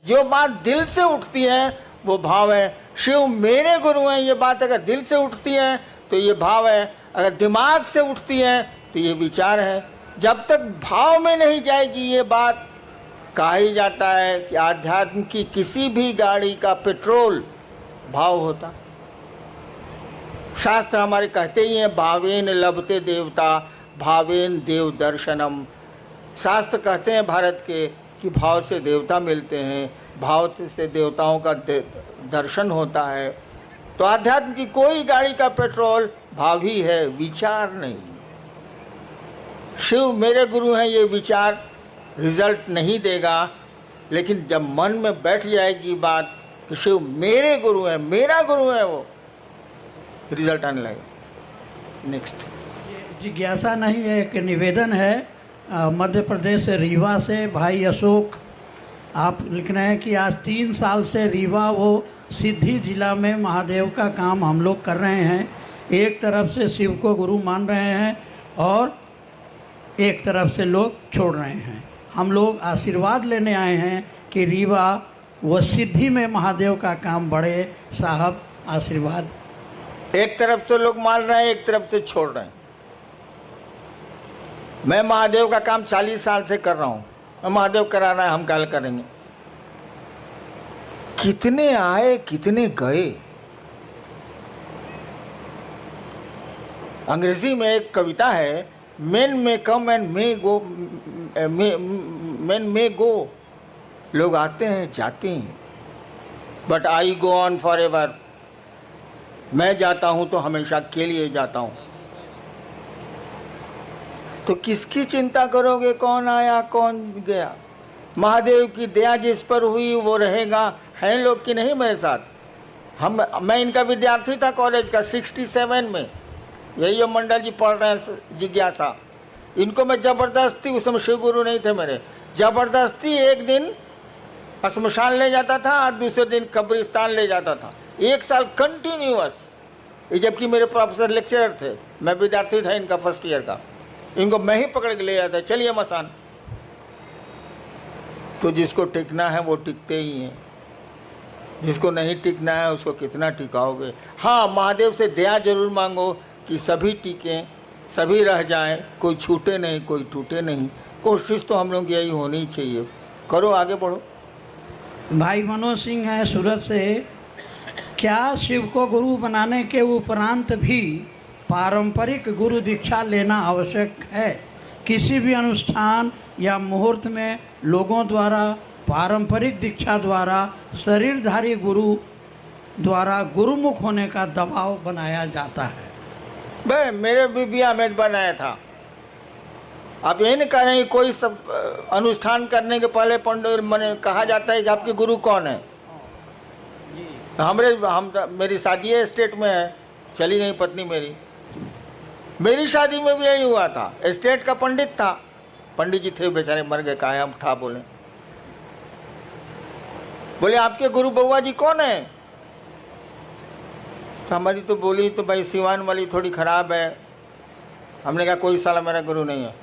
जो बात दिल से उठती है वो भाव है। शिव मेरे गुरु हैं, ये बात अगर दिल से उठती है तो ये भाव है, अगर दिमाग से उठती है तो ये विचार है। जब तक भाव में नहीं जाएगी ये बात, कहा ही जाता है कि आध्यात्म की किसी भी गाड़ी का पेट्रोल भाव होता। शास्त्र हमारे कहते ही हैं, भावेन लभते देवता भावेन देव दर्शनम। शास्त्र कहते हैं भारत के कि भाव से देवता मिलते हैं, भाव से देवताओं का दर्शन होता है। तो आध्यात्म की कोई गाड़ी का पेट्रोल भाव ही है, विचार नहीं। शिव मेरे गुरु हैं, ये विचार रिजल्ट नहीं देगा, लेकिन जब मन में बैठ जाएगी बात कि शिव मेरे गुरु हैं, मेरा गुरु है, वो रिजल्ट आने लगेगा। नेक्स्ट जिज्ञासा नहीं है, एक निवेदन है। मध्य प्रदेश से रीवा से भाई अशोक आप लिख रहे हैं कि आज 3 साल से रीवा वो सिद्धि जिला में महादेव का काम हम लोग कर रहे हैं। एक तरफ से शिव को गुरु मान रहे हैं और एक तरफ से लोग छोड़ रहे हैं। हम लोग आशीर्वाद लेने आए हैं कि रीवा व सिद्धि में महादेव का काम बढ़े। साहब आशीर्वाद। एक तरफ से लोग मान रहे हैं, एक तरफ से छोड़ रहे हैं। मैं महादेव का काम 40 साल से कर रहा हूं। महादेव कराना है, हम कल करेंगे। कितने आए कितने गए। अंग्रेजी में एक कविता है, मेन में come and may go, main मे गो। लोग आते हैं जाते हैं, but I go on for ever. मैं जाता हूं तो हमेशा के लिए जाता हूं। तो किसकी चिंता करोगे, कौन आया कौन गया। महादेव की दया जिस पर हुई वो रहेगा। हैं लोग कि नहीं मेरे साथ। मैं इनका विद्यार्थी था कॉलेज का 67 में। यही मंडल जी पढ़ रहे हैं जिज्ञासा। इनको मैं ज़बरदस्ती, उस समय शिव गुरु नहीं थे मेरे, ज़बरदस्ती एक दिन श्मशान ले जाता था और दूसरे दिन कब्रिस्तान ले जाता था। 1 साल कंटिन्यूअस। जबकि मेरे प्रोफेसर लेक्चरर थे, मैं विद्यार्थी था इनका फर्स्ट ईयर का। इनको मैं ही पकड़ के ले जाता, चलिए मसान। तो जिसको टिकना है वो टिकते ही हैं, जिसको नहीं टिकना है उसको कितना टिकाओगे। हाँ, महादेव से दया जरूर मांगो कि सभी टिकें, सभी रह जाएं, कोई छूटे नहीं, कोई टूटे नहीं। कोशिश तो हम लोग यही होनी चाहिए। करो, आगे बढ़ो। भाई मनोज सिंह है सूरत से। क्या शिव को गुरु बनाने के उपरांत भी पारंपरिक गुरु दीक्षा लेना आवश्यक है? किसी भी अनुष्ठान या मुहूर्त में लोगों द्वारा पारंपरिक दीक्षा द्वारा शरीरधारी गुरु द्वारा गुरुमुख होने का दबाव बनाया जाता है। भाई मेरे भी बिया में बनाया था। आप ये नहीं कह रहे हैं कोई सब अनुष्ठान करने के पहले पंडित मैंने कहा जाता है कि आपके गुरु कौन है। मेरी शादी है स्टेट में है, चली गई पत्नी मेरी शादी में भी यही हुआ था। स्टेट का पंडित था, पंडित जी थे बेचारे, मर गए, कहा हम था। बोले आपके गुरु बउआ जी कौन है? तो हमारी तो बोली तो भाई सिवान वाली थोड़ी खराब है। हमने कहा कोई साला मेरा गुरु नहीं है।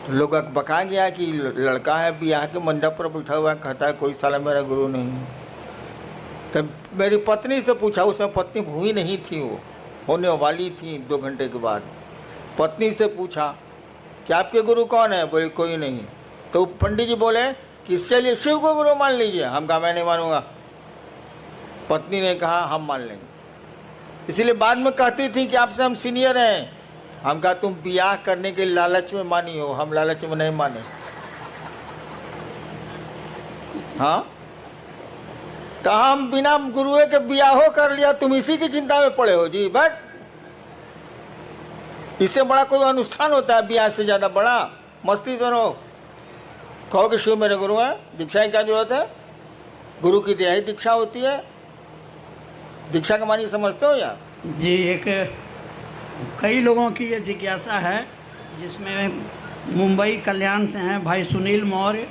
तो लोग बका गया कि लड़का है ब्याह के मंडप पर बैठा हुआ, कहता है कोई साला मेरा गुरु नहीं है। तब मेरी पत्नी से पूछा, उसमें पत्नी हुई नहीं थी, वो होने वाली थी 2 घंटे के बाद। पत्नी से पूछा कि आपके गुरु कौन है? बोले कोई नहीं। तो पंडित जी बोले कि चलिए शिव को गुरु मान लीजिए। हम कहा मैं नहीं मानूंगा। पत्नी ने कहा हम मान लेंगे। इसलिए बाद में कहती थी कि आपसे हम सीनियर हैं। हम कहा तुम ब्याह करने के लालच में मानी हो, हम लालच में नहीं माने। हाँ, तो हम बिना गुरुए के ब्याह कर लिया, तुम इसी की चिंता में पड़े हो जी। बट इससे बड़ा कोई अनुष्ठान होता है ब्याह से ज़्यादा बड़ा? मस्ती करो, कहो कि शिव मेरे गुरु हैं, दीक्षा की क्या जरूरत है? गुरु की दया ही दीक्षा होती है। दीक्षा का मानी समझते हो यार जी? एक कई लोगों की ये जिज्ञासा है, जिसमें मुंबई कल्याण से हैं भाई सुनील मौर्य।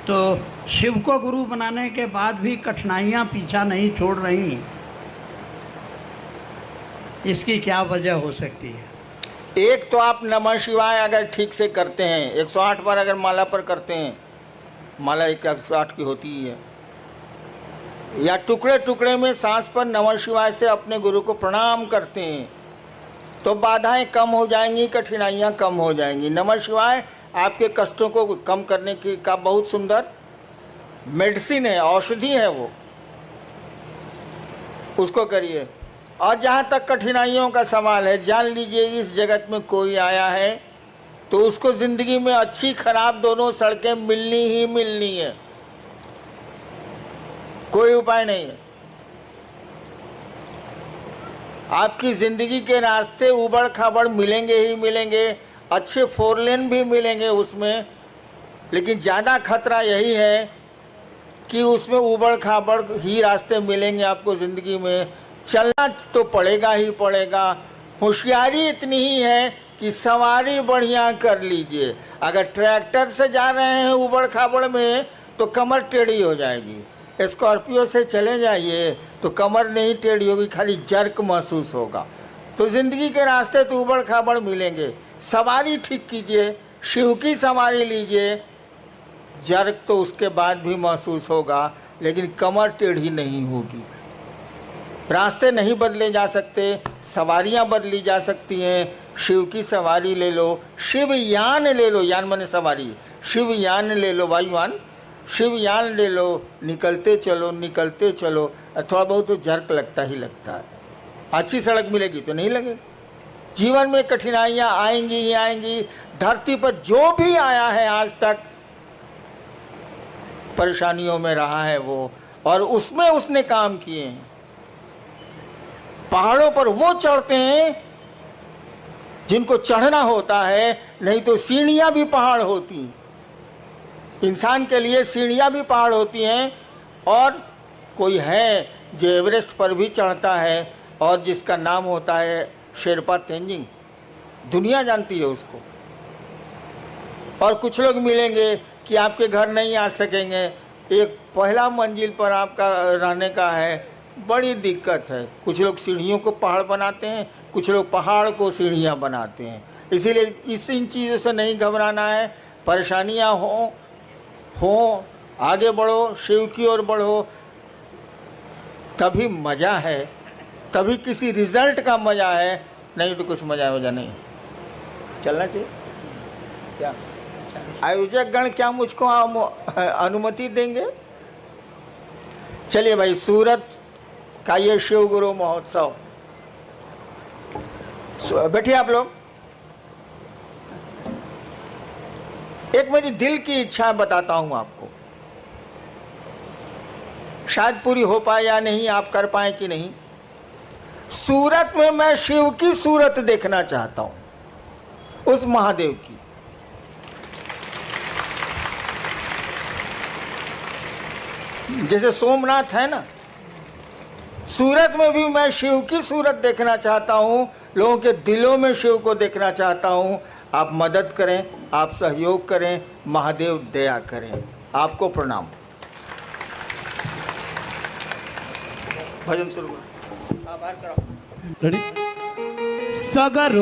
तो शिव को गुरु बनाने के बाद भी कठिनाइयाँ पीछा नहीं छोड़ रही, इसकी क्या वजह हो सकती है? एक तो आप नमः शिवाय अगर ठीक से करते हैं, 108 बार अगर माला पर करते हैं, माला 108 की होती ही है, या टुकड़े टुकड़े में सांस पर नमः शिवाय से अपने गुरु को प्रणाम करते हैं तो बाधाएं कम हो जाएंगी, कठिनाइयां कम हो जाएंगी। नमः शिवाय आपके कष्टों को कम करने की का बहुत सुंदर मेडिसिन है, औषधि है वो, उसको करिए। और जहाँ तक कठिनाइयों का सवाल है, जान लीजिए इस जगत में कोई आया है तो उसको ज़िंदगी में अच्छी खराब दोनों सड़कें मिलनी ही मिलनी है, कोई उपाय नहीं है। आपकी ज़िंदगी के रास्ते उबड़ खाबड़ मिलेंगे ही मिलेंगे, अच्छे 4 लेन भी मिलेंगे उसमें, लेकिन ज़्यादा खतरा यही है कि उसमें उबड़ खाबड़ ही रास्ते मिलेंगे आपको ज़िंदगी में। चलना तो पड़ेगा ही पड़ेगा। होशियारी इतनी ही है कि सवारी बढ़िया कर लीजिए। अगर ट्रैक्टर से जा रहे हैं उबड़ खाबड़ में तो कमर टेढ़ी हो जाएगी। स्कॉर्पियो से चले जाइए तो कमर नहीं टेढ़ी होगी, खाली जर्क महसूस होगा। तो ज़िंदगी के रास्ते तो उबड़ खाबड़ मिलेंगे, सवारी ठीक कीजिए, शिव की सवारी लीजिए। जर्क तो उसके बाद भी महसूस होगा, लेकिन कमर टेढ़ी नहीं होगी। रास्ते नहीं बदले जा सकते, सवारियां बदली जा सकती हैं। शिव की सवारी ले लो, शिव यान ले लो, यान माने सवारी, शिव यान ले लो, वायुयान, शिव यान ले लो, निकलते चलो निकलते चलो। थोड़ा बहुत तो जर्क लगता ही लगता है, अच्छी सड़क मिलेगी तो नहीं लगेगी। जीवन में कठिनाइयाँ आएंगी ही आएंगी। धरती पर जो भी आया है आज तक परेशानियों में रहा है वो, और उसमें उसने काम किए हैं। पहाड़ों पर वो चढ़ते हैं जिनको चढ़ना होता है, नहीं तो सीढ़ियां भी पहाड़ होती हैं। इंसान के लिए सीढ़ियां भी पहाड़ होती हैं। और कोई है जो एवरेस्ट पर भी चढ़ता है और जिसका नाम होता है शेरपा तेंजिंग, दुनिया जानती है उसको। और कुछ लोग मिलेंगे कि आपके घर नहीं आ सकेंगे, एक पहला मंजिल पर आपका रहने का है, बड़ी दिक्कत है। कुछ लोग सीढ़ियों को पहाड़ बनाते हैं, कुछ लोग पहाड़ को सीढ़ियाँ बनाते हैं। इसीलिए इन चीज़ों से नहीं घबराना है। परेशानियाँ हो आगे बढ़ो, शिव की ओर बढ़ो, तभी मज़ा है, तभी किसी रिजल्ट का मज़ा है, नहीं तो कुछ मज़ा वजह नहीं। चलना चाहिए क्या? आयोजक गण क्या मुझको अनुमति देंगे? चलिए भाई, सूरत का ये शिव गुरु महोत्सव, बैठिए आप लोग। एक मेरी दिल की इच्छा बताता हूं आपको, शायद पूरी हो पाए या नहीं, आप कर पाए कि नहीं। सूरत में मैं शिव की सूरत देखना चाहता हूं, उस महादेव की। जैसे सोमनाथ है ना, सूरत में भी मैं शिव की सूरत देखना चाहता हूँ, लोगों के दिलों में शिव को देखना चाहता हूँ। आप मदद करें, आप सहयोग करें, महादेव दया करें। आपको प्रणाम। भजन शुरू करो। रेडी? सगर